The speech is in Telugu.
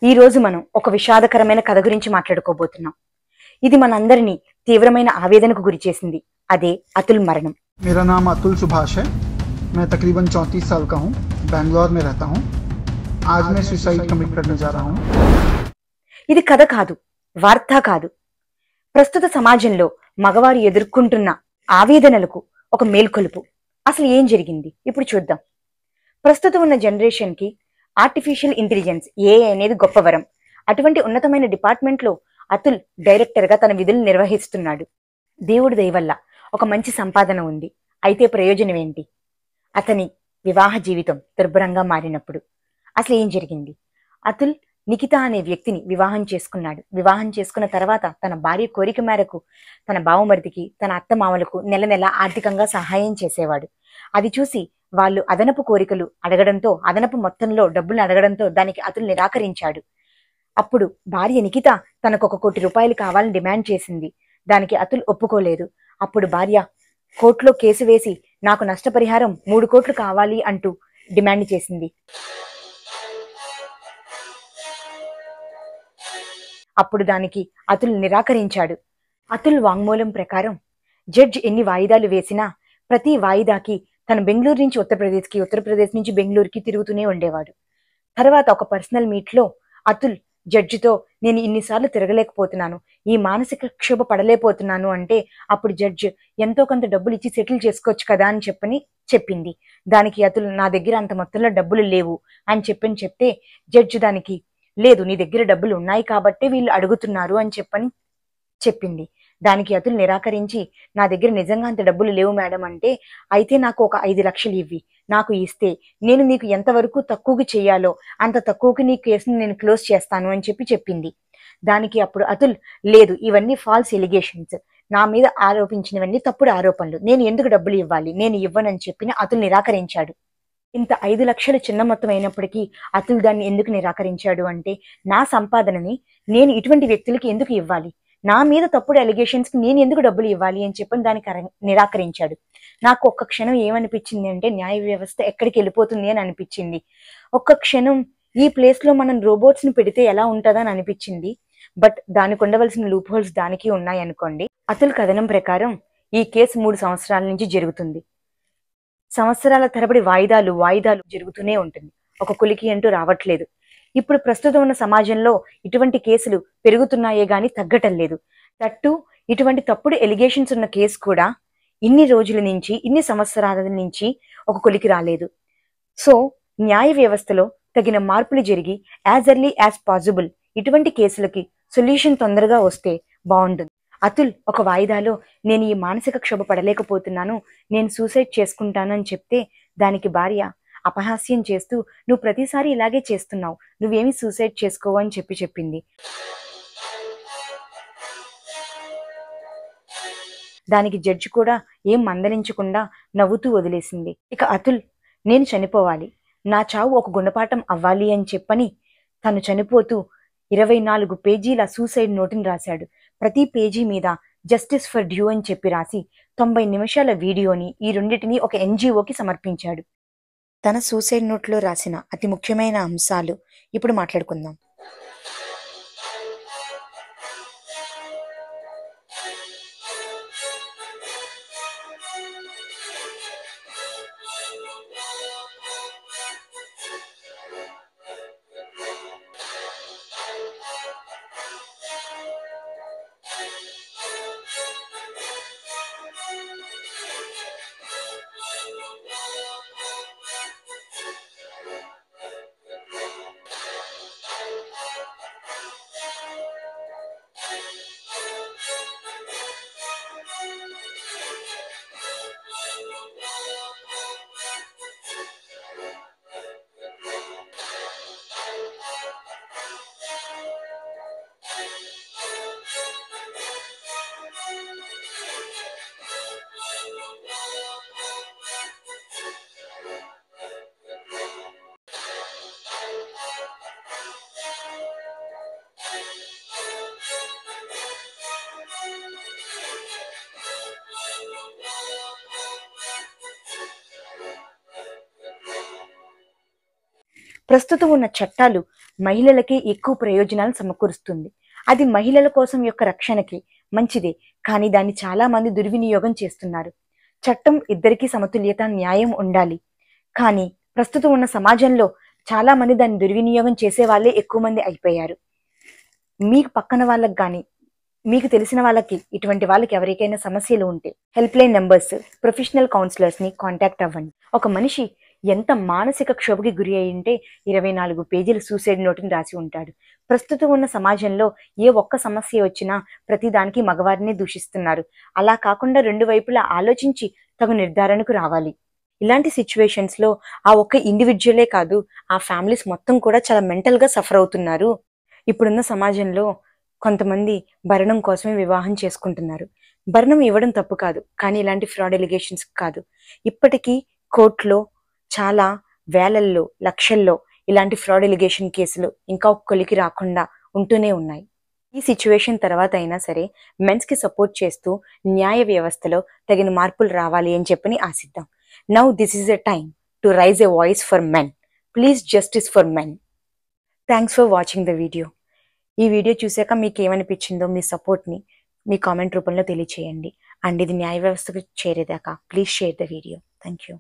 ఈ రోజు మనం ఒక విషాదకరమైన కథ గురించి మాట్లాడుకోబోతున్నాం. ఇది మనందరినీ తీవ్రమైన ఆవేదనకు గురిచేసింది. అదే అతుల్ మరణం. मेरा नाम अतुल सुभाष है। मैं तकरीबन 34 साल का हूँ। बेंगलोर में रहता हूँ। आज मैं सुसाइड कमिट करने जा रहा हूँ। ఇది కథ కాదు, వార్త కాదు. ప్రస్తుత సమాజంలో మగవారు ఎదుర్కొంటున్న ఆవేదనలకు ఒక మేల్కొలుపు. అసలు ఏం జరిగింది ఇప్పుడు చూద్దాం. ప్రస్తుతం ఉన్న జనరేషన్ కి ఆర్టిఫిషియల్ ఇంటెలిజెన్స్ ఏఐ అనేది గొప్ప వరం. అటువంటి ఉన్నతమైన డిపార్ట్మెంట్ లో అతుల్ డైరెక్టర్ గా తన విధులు నిర్వహిస్తున్నాడు. దేవుడి దయ వల్ల ఒక మంచి సంపాదన ఉంది. అయితే ప్రయోజనం ఏంటి? అతని వివాహ జీవితం దుర్భరంగా మారినప్పుడు అసలు ఏం జరిగింది? అతుల్ నిఖిత అనే వ్యక్తిని వివాహం చేసుకున్నాడు. వివాహం చేసుకున్న తర్వాత తన భార్య కోరిక మేరకు తన బావమరిదికి, తన అత్తమామలకు నెల నెల ఆర్థికంగా సహాయం చేసేవాడు. అది చూసి వాళ్ళు అదనపు కోరికలు అడగడంతో, అదనపు మొత్తంలో డబ్బులు అడగడంతో దానికి అతుల్ నిరాకరించాడు. అప్పుడు భార్య నిఖిత తనకు 1 కోటి రూపాయలు కావాలని డిమాండ్ చేసింది. దానికి అతుల్ ఒప్పుకోలేదు. అప్పుడు భార్య కోర్టులో కేసు వేసి నాకు నష్టపరిహారం 3 కోట్లు కావాలి అంటూ డిమాండ్ చేసింది. అప్పుడు దానికి అతుల్ నిరాకరించాడు. అతుల్ వాంగ్మూలం ప్రకారం జడ్జ్ ఎన్ని వాయిదాలు వేసినా ప్రతి వాయిదాకి తను బెంగళూరు నుంచి ఉత్తరప్రదేశ్కి, ఉత్తరప్రదేశ్ నుంచి బెంగళూరుకి తిరుగుతూనే ఉండేవాడు. తర్వాత ఒక పర్సనల్ మీట్ లో అతుల్ జడ్జితో నేను ఇన్నిసార్లు తిరగలేకపోతున్నాను, ఈ మానసిక క్షోభ పడలేకపోతున్నాను అంటే అప్పుడు జడ్జ్ ఎంతో కొంత డబ్బులు ఇచ్చి సెటిల్ చేసుకోవచ్చు కదా అని చెప్పింది. దానికి అతుల్ నా దగ్గర అంత మొత్తంలో డబ్బులు లేవు అని చెప్తే జడ్జ్ దానికి లేదు, నీ దగ్గర డబ్బులు ఉన్నాయి కాబట్టే వీళ్ళు అడుగుతున్నారు అని చెప్పింది. దానికి అతుల్ నిరాకరించి నా దగ్గర నిజంగా అంత డబ్బులు లేవు మేడం అంటే అయితే నాకు ఒక 5 లక్షలు ఇవ్వి, నాకు ఇస్తే నేను నీకు ఎంతవరకు తక్కువకి చేయాలో అంత తక్కువకి నీ కేసుని నేను క్లోజ్ చేస్తాను అని చెప్పింది. దానికి అప్పుడు అతుల్ లేదు, ఇవన్నీ ఫాల్స్ ఎలిగేషన్స్, నా మీద ఆరోపించినవన్నీ తప్పుడు ఆరోపణలు, నేను ఎందుకు డబ్బులు ఇవ్వాలి, నేను ఇవ్వనని చెప్పిన అతుల్ నిరాకరించాడు. ఇంత 5 లక్షలు చిన్న మొత్తం అయినప్పటికీ అతుల్ దాన్ని ఎందుకు నిరాకరించాడు అంటే నా సంపాదనని నేను ఇటువంటి వ్యక్తులకి ఎందుకు ఇవ్వాలి, నా మీద తప్పుడు అలిగేషన్స్ కి నేను ఎందుకు డబ్బులు ఇవ్వాలి అని చెప్పని దానికి నిరాకరించాడు. నాకు ఒక్క క్షణం ఏమనిపించింది అంటే న్యాయ వ్యవస్థ ఎక్కడికి వెళ్ళిపోతుంది అని అనిపించింది. ఒక్క క్షణం ఈ ప్లేస్ లో మనం రోబోట్స్ ని పెడితే ఎలా ఉంటుందని అనిపించింది. బట్ దానికి ఉండవలసిన లూప్ హోల్స్ దానికి ఉన్నాయి అనుకోండి. అతుల్ కథనం ప్రకారం ఈ కేసు 3 సంవత్సరాల నుంచి జరుగుతుంది. సంవత్సరాల తరబడి వాయిదాలు జరుగుతూనే ఉంటుంది. ఒక కొలికి అంటూ రావట్లేదు. ఇప్పుడు ప్రస్తుతం ఉన్న సమాజంలో ఇటువంటి కేసులు పెరుగుతున్నాయే గాని తగ్గటం లేదు. తట్టు ఇటువంటి తప్పుడు ఎలిగేషన్స్ ఉన్న కేసు కూడా ఇన్ని రోజుల నుంచి, ఇన్ని సంవత్సరాల నుంచి ఒక కొలికి రాలేదు. సో న్యాయ వ్యవస్థలో తగిన మార్పులు జరిగి యాజ్ ఎర్లీ యాజ్ పాసిబుల్ ఇటువంటి కేసులకి సొల్యూషన్ తొందరగా వస్తే బాగుంటుంది. అతుల్ ఒక వాయిదాలో నేను ఈ మానసిక క్షోభ పడలేకపోతున్నాను, నేను సూసైడ్ చేసుకుంటాను అని చెప్తే దానికి భార్య అపహాస్యం చేస్తూ నువ్వు ప్రతిసారి ఇలాగే చేస్తున్నావు, నువ్వేమి సూసైడ్ చేసుకోవు అని చెప్పింది. దానికి జడ్జి కూడా ఏం మందలించకుండా నవ్వుతూ వదిలేసింది. ఇక అతుల్ నేను చనిపోవాలి, నా చావు ఒక గుణపాఠం అవ్వాలి అని చెప్పని తను చనిపోతూ 24 పేజీల సూసైడ్ నోటుని రాశాడు. ప్రతి పేజీ మీద జస్టిస్ ఫర్ డ్యూ అని చెప్పి రాసి 90 నిమిషాల వీడియోని ఈ రెండింటిని ఒక ఎన్జిఓకి సమర్పించాడు. తన సూసైడ్ నోట్లో రాసిన అతి ముఖ్యమైన అంశాలు ఇప్పుడు మాట్లాడుకుందాం. ప్రస్తుతం ఉన్న చట్టాలు మహిళలకి ఎక్కువ ప్రయోజనాలు సమకూరుస్తుంది. అది మహిళల కోసం యొక్క రక్షణకి మంచిదే, కానీ దాన్ని చాలా మంది దుర్వినియోగం చేస్తున్నారు. చట్టం ఇద్దరికీ సమతుల్యత, న్యాయం ఉండాలి. కానీ ప్రస్తుతం ఉన్న సమాజంలో చాలా మంది దాన్ని దుర్వినియోగం చేసే వాళ్ళే ఎక్కువ మంది అయిపోయారు. మీకు పక్కన వాళ్ళకి కానీ మీకు తెలిసిన వాళ్ళకి ఇటువంటి వాళ్ళకి ఎవరికైనా సమస్యలు ఉంటే హెల్ప్ లైన్ నెంబర్స్, ప్రొఫెషనల్ కౌన్సిలర్స్ని కాంటాక్ట్ అవ్వండి. ఒక మనిషి ఎంత మానసిక క్షోభకి గురి అయ్యింటే 24 పేజీల సూసైడ్ నోటుని రాసి ఉంటాడు. ప్రస్తుతం ఉన్న సమాజంలో ఏ ఒక్క సమస్య వచ్చినా ప్రతిదానికి మగవారిని దూషిస్తున్నారు. అలా కాకుండా రెండు వైపులా ఆలోచించి తగు నిర్ధారణకు రావాలి. ఇలాంటి సిచ్యువేషన్స్లో ఆ ఒక్క ఇండివిజువలే కాదు, ఆ ఫ్యామిలీస్ మొత్తం కూడా చాలా మెంటల్గా సఫర్ అవుతున్నారు. ఇప్పుడున్న సమాజంలో కొంతమంది భరణం కోసమే వివాహం చేసుకుంటున్నారు. భరణం ఇవ్వడం తప్పు కాదు, కానీ ఇలాంటి ఫ్రాడ్ ఎలిగేషన్స్ కాదు. ఇప్పటికీ కోర్టులో చాలా వేలల్లో, లక్షల్లో ఇలాంటి ఫ్రాడ్ ఎలిగేషన్ కేసులు ఇంకా ఒక్కొలికి రాకుండా ఉంటూనే ఉన్నాయి. ఈ సిచ్యువేషన్ తర్వాత అయినా సరే మెన్స్కి సపోర్ట్ చేస్తూ న్యాయ వ్యవస్థలో తగిన మార్పులు రావాలి అని చెప్పని ఆశిద్దాం. Now this is a time to rise a voice for men. Please justice for men. Thanks for watching the video. ఈ వీడియో చూసాక మీకు ఏమనిపించిందో మీ సపోర్ట్ని మీ కామెంట్ రూపంలో తెలియచేయండి. అండ్ ఇది న్యాయ వ్యవస్థకు చేరేదాకా please share the video. Thank you.